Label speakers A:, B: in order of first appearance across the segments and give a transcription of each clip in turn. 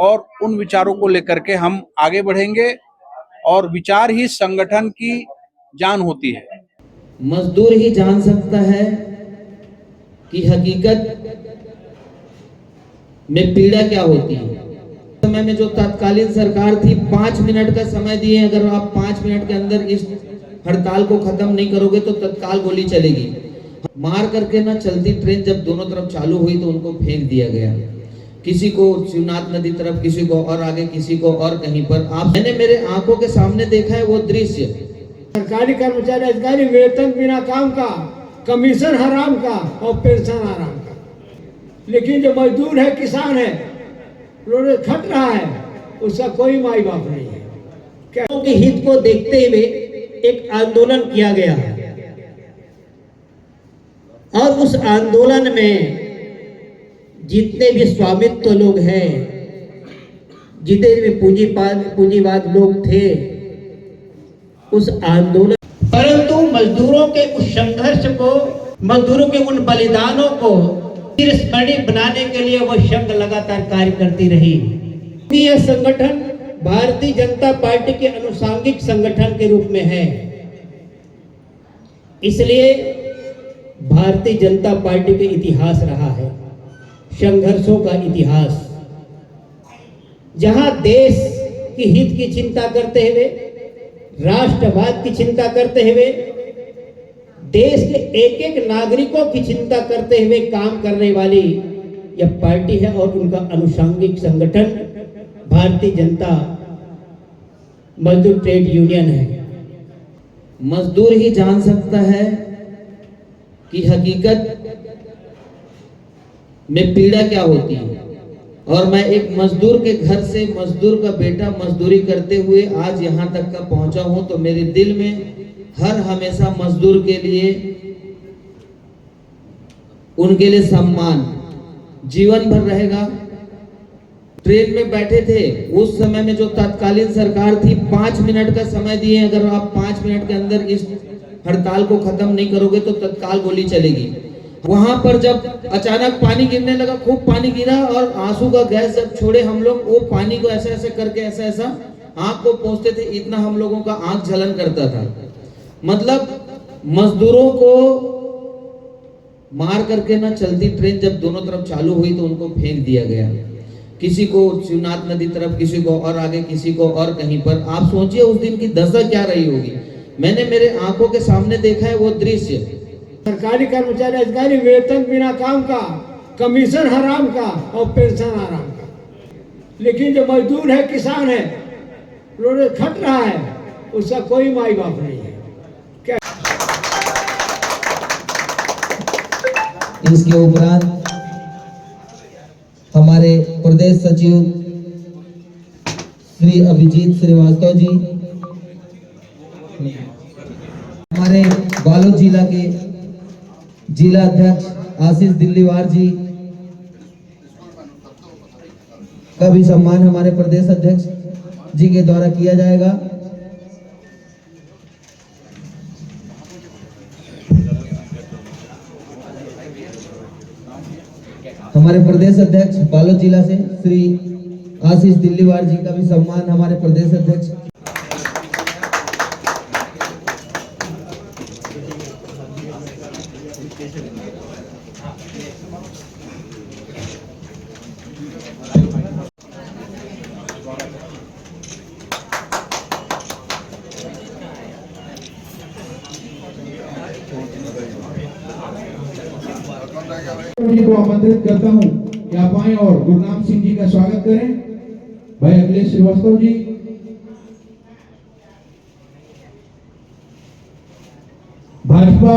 A: और उन विचारों को लेकर के हम आगे बढ़ेंगे और विचार ही संगठन की जान होती है।
B: मजदूर ही जान सकता है कि हकीकत में पीड़ा क्या होती है। समय में जो तत्कालीन सरकार थी 5 मिनट का समय दिए, अगर आप 5 मिनट के अंदर इस हड़ताल को खत्म नहीं करोगे तो तत्काल गोली चलेगी। मार करके ना चलती ट्रेन जब दोनों तरफ चालू हुई तो उनको फेंक दिया गया, किसी को शिवनाथ नदी तरफ, किसी को और आगे, किसी को और कहीं पर। मैंने मेरे आंखों के सामने देखा है वो दृश्य।
C: सरकारी कर्मचारी अधिकारी वेतन बिना काम का, कमीशन हराम का और पेंशन हराम का, लेकिन जो मजदूर है, किसान है, रोज खट रहा है, उसका कोई माई बाप नहीं है। क्या
B: के हित को देखते हुए एक आंदोलन किया गया और उस आंदोलन में जितने भी स्वामित्व लोग हैं, जितने भी पूंजीवाद लोग थे, उस आंदोलन, परंतु मजदूरों के उस संघर्ष को, मजदूरों के उन बलिदानों को स्मरणीय बनाने के लिए वो संघ लगातार कार्य करती रही। यह संगठन भारतीय जनता पार्टी के अनुसांगिक संगठन के रूप में है, इसलिए भारतीय जनता पार्टी के इतिहास रहा है संघर्षों का इतिहास, जहां देश के हित की चिंता करते हुए, राष्ट्रवाद की चिंता करते हुए, देश के एक एक नागरिकों की चिंता करते हुए काम करने वाली यह पार्टी है और उनका अनुषंगिक संगठन भारतीय जनता मजदूर ट्रेड यूनियन है। मजदूर ही जान सकता है कि हकीकत में पीड़ा क्या होती है। और मैं एक मजदूर के घर से, मजदूर का बेटा मजदूरी करते हुए आज यहाँ तक का पहुंचा हूं, तो मेरे दिल में हर हमेशा मजदूर के लिए, उनके लिए सम्मान जीवन भर रहेगा। ट्रेन में बैठे थे उस समय में जो तत्कालीन सरकार थी 5 मिनट का समय दिए, अगर आप 5 मिनट के अंदर इस हड़ताल को खत्म नहीं करोगे तो तत्काल गोली चलेगी। वहां पर जब अचानक पानी गिरने लगा, खूब पानी गिरा और आंसू का गैस जब छोड़े हम लोग, वो पानी को ऐसे ऐसे करके ऐसा ऐसा आंख को पहुंचते थे, इतना हम लोगों का आंख जलन करता था। मतलब मजदूरों को मार करके ना चलती ट्रेन जब दोनों तरफ चालू हुई तो उनको फेंक दिया गया, किसी को शिवनाथ नदी तरफ, किसी को और आगे, किसी को और कहीं पर। आप सोचिए उस दिन की दशा क्या रही होगी। मैंने मेरे आंखों के सामने देखा है वो दृश्य।
C: सरकारी कर्मचारी अधिकारी वेतन बिना काम का, कमीशन हराम का और पेंशन हराम का, लेकिन जो मजदूर है, किसान है, रोज खट रहा है, उसका कोई माई बाप नहीं है। क्या
B: इसके उपरांत हमारे प्रदेश सचिव श्री अभिजीत श्रीवास्तव जी, हमारे बालोद जिला के जिला अध्यक्ष आशीष दिल्लीवार जी का भी सम्मान हमारे प्रदेश अध्यक्ष जी के द्वारा किया जाएगा। हमारे प्रदेश अध्यक्ष बालोद जिला से श्री आशीष दिल्लीवार जी का भी सम्मान हमारे प्रदेश अध्यक्ष
D: जी को आमंत्रित करता हूं कि आप आए और गुरनाम सिंह जी का स्वागत करें। भाई अखिलेश श्रीवास्तव जी, भाजपा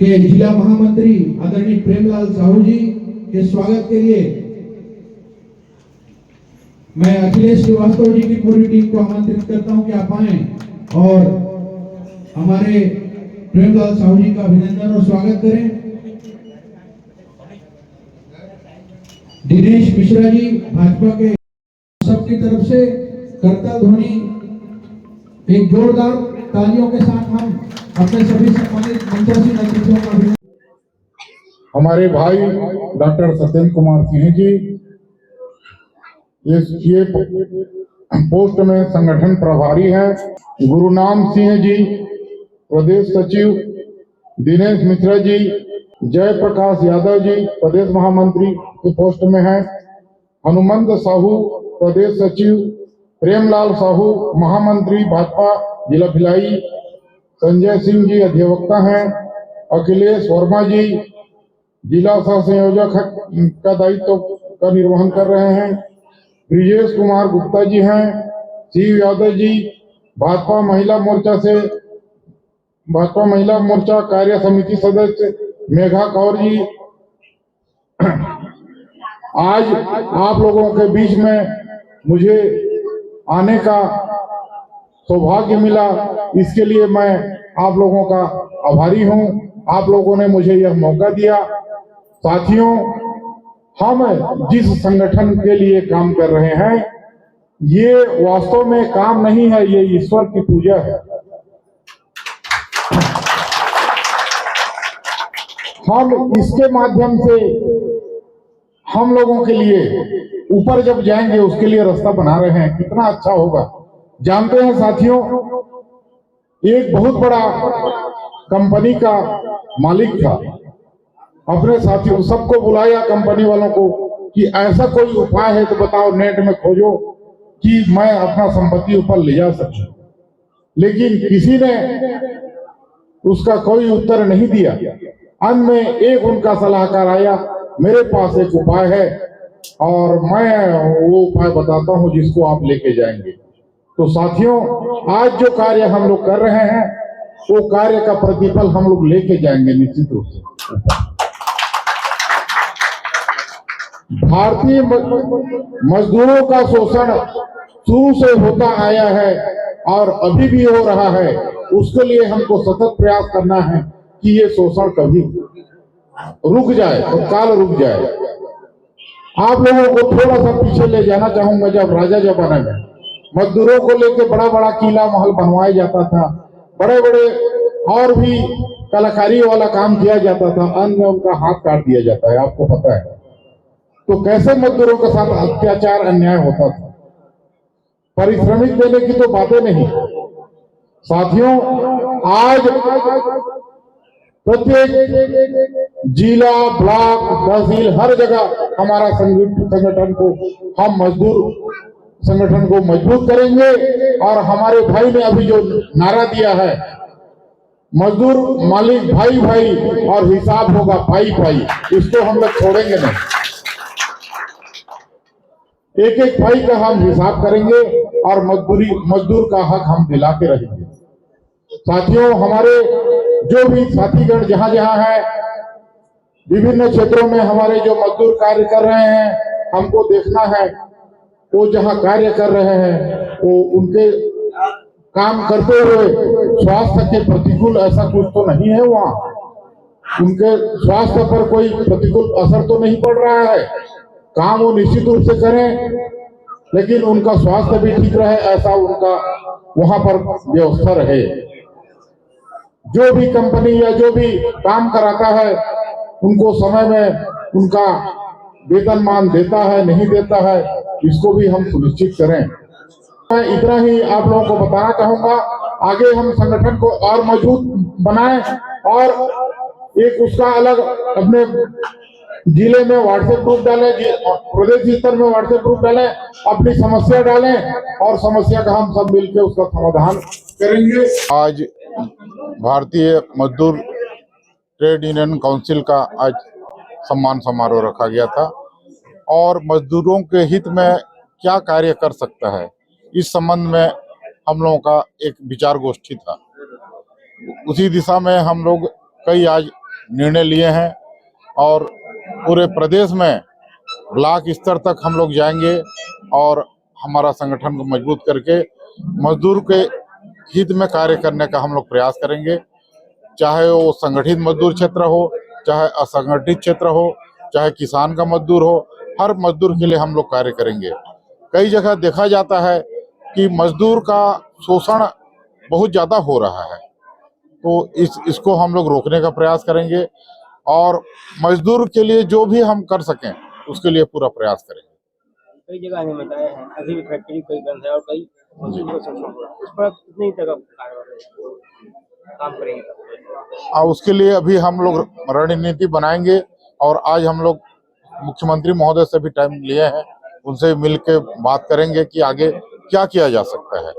D: के जिला महामंत्री आदरणीय प्रेमलाल साहू जी के स्वागत के लिए मैं अखिलेश श्रीवास्तव जी की पूरी टीम को आमंत्रित करता हूं कि आप आए और हमारे प्रेमलाल साहू जी का अभिनंदन और स्वागत करें। दिनेश मिश्रा जी भाजपा के सबकी तरफ से करताल ध्वनि एक जोरदार तालियों के साथ हम अपने सभी सम्मानित मंचासीन अतिथियों का हमारे भाई डॉक्टर सत्येंद्र कुमार सिंह जी,
E: ये पोस्ट में संगठन प्रभारी हैं गुरुनाम सिंह जी, प्रदेश सचिव दिनेश मिश्रा जी, जयप्रकाश यादव जी प्रदेश महामंत्री के पोस्ट में हैं, हनुमंत साहू प्रदेश सचिव, प्रेमलाल साहू महामंत्री भाजपा जिला भिलाई, संजय सिंह जी अध्यवक्ता हैं, अखिलेश वर्मा जी जिला सह संयोजक का दायित्व का निर्वहन कर रहे हैं, ब्रिजेश कुमार गुप्ता जी हैं, शिव यादव जी भाजपा महिला मोर्चा कार्य समिति सदस्य, मेघा कौर जी। आज आप लोगों के बीच में मुझे आने का सौभाग्य मिला, इसके लिए मैं आप लोगों का आभारी हूं। आप लोगों ने मुझे यह मौका दिया। साथियों, हम जिस संगठन के लिए काम कर रहे हैं, ये वास्तव में काम नहीं है, ये ईश्वर की पूजा है। हम इसके माध्यम से हम लोगों के लिए ऊपर जब जाएंगे उसके लिए रास्ता बना रहे हैं, कितना अच्छा होगा। जानते हैं साथियों, एक बहुत बड़ा कंपनी का मालिक था, अपने साथियों सबको बुलाया कंपनी वालों को कि ऐसा कोई उपाय है तो बताओ, नेट में खोजो कि मैं अपना संपत्ति ऊपर ले जा सकूं। लेकिन किसी ने उसका कोई उत्तर नहीं दिया। अंत में एक उनका सलाहकार आया, मेरे पास एक उपाय है और मैं वो उपाय बताता हूं जिसको आप लेके जाएंगे। तो साथियों, आज जो कार्य हम लोग कर रहे हैं वो कार्य का प्रतिफल हम लोग लेके जाएंगे निश्चित रूप से। भारतीय मजदूरों का शोषण शुरू से होता आया है और अभी भी हो रहा है। उसके लिए हमको सतत प्रयास करना है कि ये शोषण कभी रुक जाए और काल रुक जाए। आप लोगों को थोड़ा सा पीछे ले जाना चाहूंगा। जब राजा जमाने में मजदूरों को लेकर बड़ा बड़ा किला महल बनवाया जाता था, बड़े बड़े और भी कलाकारी वाला काम किया जाता था, अंत में उनका हाथ काट दिया जाता है, आपको पता है। तो कैसे मजदूरों के साथ अत्याचार अन्याय होता था, पारिश्रमिक देने की तो बातें नहीं। साथियों, आज प्रत्येक जिला, ब्लॉक, तहसील, हर जगह हमारा संगठन को, हम मजदूर संगठन को मजबूत करेंगे। और हमारे भाई ने अभी जो नारा दिया है, मजदूर मालिक भाई भाई और हिसाब होगा पाई पाई, इसको हम लोग छोड़ेंगे नहीं। एक एक भाई का हम हिसाब करेंगे और मजदूर का हक हम दिला के रहेंगे। साथियों, हमारे जो भी साथीगण जहां जहां हैं, विभिन्न क्षेत्रों में हमारे जो मजदूर कार्य कर रहे हैं, हमको देखना है वो जहां कार्य कर रहे हैं वो उनके काम करते हुए स्वास्थ्य के प्रतिकूल ऐसा कुछ तो नहीं है, वहां उनके स्वास्थ्य पर कोई प्रतिकूल असर तो नहीं पड़ रहा है। काम वो निश्चित रूप से करें, लेकिन उनका स्वास्थ्य भी ठीक रहे, ऐसा उनका वहां पर व्यवस्था रहे। जो भी कंपनी या जो भी काम कराता है उनको समय में उनका वेतनमान देता है नहीं देता है, इसको भी हम सुनिश्चित करें। मैं इतना ही आप लोगों को बताना चाहूंगा। आगे हम संगठन को और मजबूत बनाएं और एक उसका अलग अपने जिले में व्हाट्सएप ग्रुप डालें, प्रदेश स्तर में व्हाट्सएप ग्रुप डालें, अपनी समस्या डालें और समस्या का हम सब मिलकर उसका समाधान करेंगे। आज भारतीय मजदूर ट्रेड यूनियन काउंसिल का आज सम्मान समारोह रखा गया था और मजदूरों के हित में क्या कार्य कर सकता है, इस संबंध में हम लोगों का एक विचार गोष्ठी था। उसी दिशा में हम लोग कई आज निर्णय लिए हैं और पूरे प्रदेश में ब्लॉक स्तर तक हम लोग जाएंगे और हमारा संगठन को मजबूत करके मजदूर के हित में कार्य करने का हम लोग प्रयास करेंगे। चाहे वो संगठित मजदूर क्षेत्र हो, चाहे असंगठित क्षेत्र हो, चाहे किसान का मजदूर हो, हर मजदूर के लिए हम लोग कार्य करेंगे। कई जगह देखा जाता है कि मजदूर का शोषण बहुत ज़्यादा हो रहा है, तो इसको हम लोग रोकने का प्रयास करेंगे और मजदूर के लिए जो भी हम कर सकें उसके लिए पूरा प्रयास करेंगे।
F: कई जगह हमें बताया है, अभी भी फैक्ट्री कई बंद है और कई मजदूरों का शोषण हो रहा है। इस पर कितनी जगह काम करेंगे?
E: उसके लिए अभी हम लोग रणनीति बनाएंगे और आज हम लोग मुख्यमंत्री महोदय से भी टाइम लिए हैं, उनसे मिल के बात करेंगे कि आगे क्या किया जा सकता है।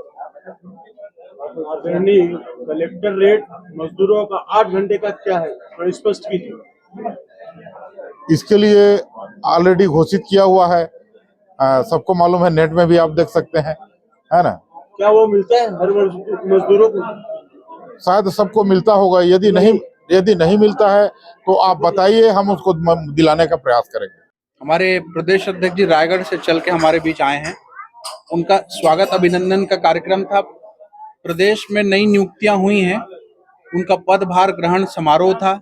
F: कलेक्टर रेट मजदूरों का 8 घंटे का क्या है, थोड़ा स्पष्ट कीजिए।
E: इसके लिए ऑलरेडी घोषित किया हुआ है, सबको मालूम है, नेट में भी आप देख सकते हैं, है ना।
F: क्या वो मिलता है हर मजदूरों को?
E: शायद सबको मिलता होगा, यदि नहीं मिलता है तो आप बताइए, हम उसको दिलाने का प्रयास करेंगे।
A: हमारे प्रदेश अध्यक्ष जी रायगढ़ से चल के हमारे बीच आए हैं। उनका स्वागत अभिनंदन का कार्यक्रम था। प्रदेश में नई नियुक्तियां हुई हैं, उनका पदभार ग्रहण समारोह था,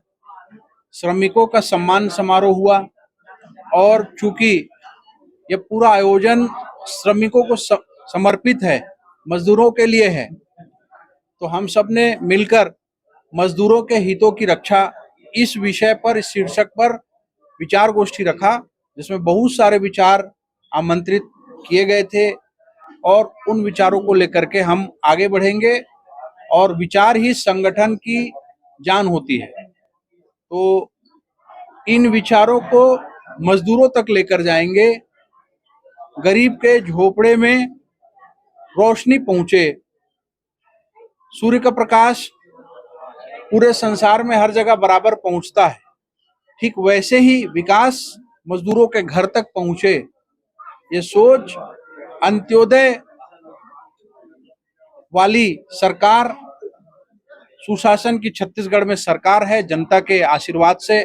A: श्रमिकों का सम्मान समारोह हुआ और चूंकि ये पूरा आयोजन श्रमिकों को समर्पित है, मजदूरों के लिए है, तो हम सब ने मिलकर मजदूरों के हितों की रक्षा इस विषय पर, इस शीर्षक पर विचार गोष्ठी रखा, जिसमें बहुत सारे विचार आमंत्रित किए गए थे और उन विचारों को लेकर के हम आगे बढ़ेंगे और विचार ही संगठन की जान होती है। तो इन विचारों को मजदूरों तक लेकर जाएंगे, गरीब के झोपड़े में रोशनी पहुंचे। सूर्य का प्रकाश पूरे संसार में हर जगह बराबर पहुंचता है, ठीक वैसे ही विकास मजदूरों के घर तक पहुंचे। ये सोच अंत्योदय वाली सरकार, सुशासन की छत्तीसगढ़ में सरकार है, जनता के आशीर्वाद से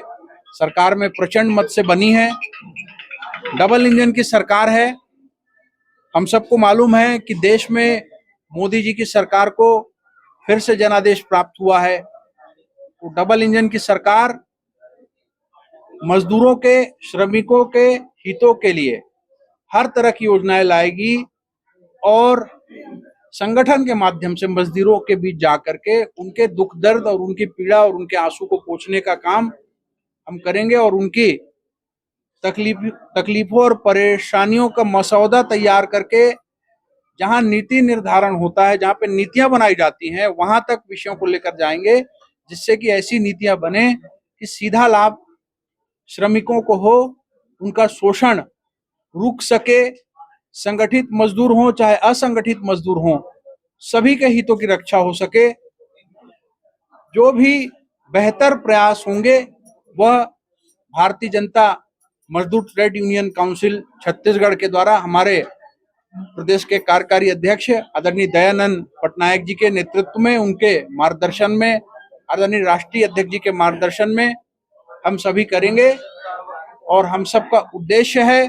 A: सरकार में प्रचंड मत से बनी है। डबल इंजन की सरकार है। हम सबको मालूम है कि देश में मोदी जी की सरकार को फिर से जनादेश प्राप्त हुआ है। तो डबल इंजन की सरकार मजदूरों के, श्रमिकों के हितों के लिए हर तरह की योजनाएं लाएगी और संगठन के माध्यम से मजदूरों के बीच जाकर के उनके दुख दर्द और उनकी पीड़ा और उनके आंसू को पोंछने का काम हम करेंगे और उनकी तकलीफों और परेशानियों का मसौदा तैयार करके जहां नीति निर्धारण होता है, जहां पे नीतियां बनाई जाती हैं, वहां तक विषयों को लेकर जाएंगे, जिससे कि ऐसी नीतियां बने कि सीधा लाभ श्रमिकों को हो, उनका शोषण रुक सके। संगठित मजदूर हों चाहे असंगठित मजदूर हों, सभी के हितों की रक्षा हो सके। जो भी बेहतर प्रयास होंगे वह भारतीय जनता मजदूर ट्रेड यूनियन काउंसिल छत्तीसगढ़ के द्वारा हमारे प्रदेश के कार्यकारी अध्यक्ष आदरणीय दयानंद पटनायक जी के नेतृत्व में, उनके मार्गदर्शन में, आदरणीय राष्ट्रीय अध्यक्ष जी के मार्गदर्शन में हम सभी करेंगे। और हम सबका उद्देश्य है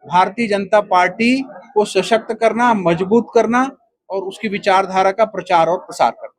A: भारतीय जनता पार्टी को सशक्त करना, मजबूत करना और उसकी विचारधारा का प्रचार और प्रसार करना।